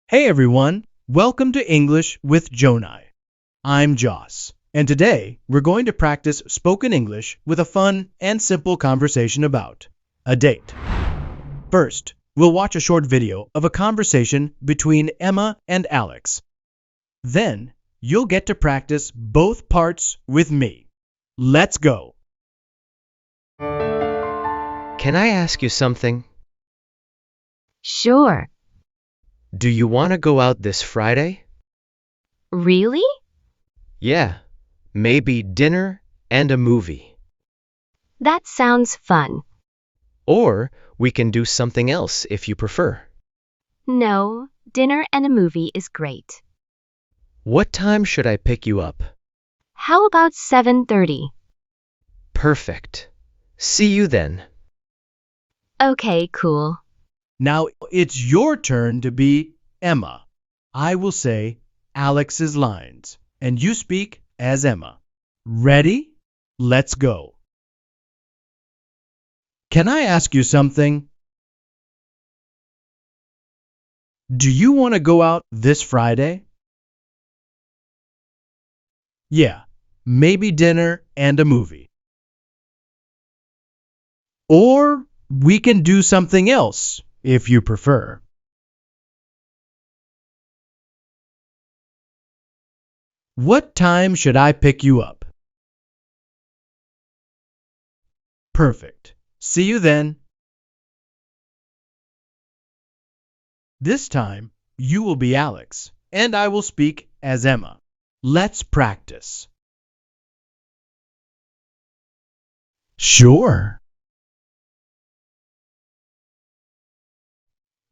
Hey everyone, welcome to English with JoNi. I'm Joss, and today we're going to practice spoken English with a fun and simple conversation about a date. First, we'll watch a short video of a conversation between Emma and Alex. Then, you'll get to practice both parts with me. Let's go. Can I ask you something? Sure. Do you want to go out this Friday? Really? Yeah, maybe dinner and a movie. That sounds fun. Or we can do something else if you prefer. No, dinner and a movie is great. What time should I pick you up? How about 7:30? Perfect. See you then. Okay, cool. Now it's your turn to be Emma. I will say Alex's lines, and you speak as Emma. Ready? Let's go. Can I ask you something? Do you want to go out this Friday? Yeah, maybe dinner and a movie. Or we can do something else if you prefer. What time should I pick you up? Perfect. See you then. This time, you will be Alex, and I will speak as Emma. Let's practice. Sure.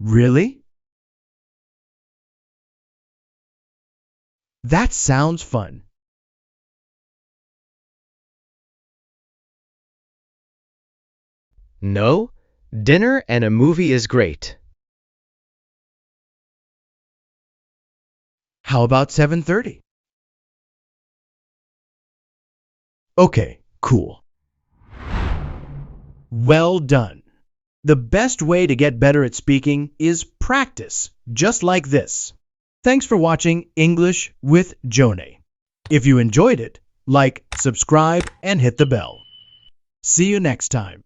Really? That sounds fun. No, dinner and a movie is great. How about 7:30? Okay, cool. Well done. The best way to get better at speaking is practice, just like this. Thanks for watching English with JoNi. If you enjoyed it, like, subscribe, and hit the bell. See you next time.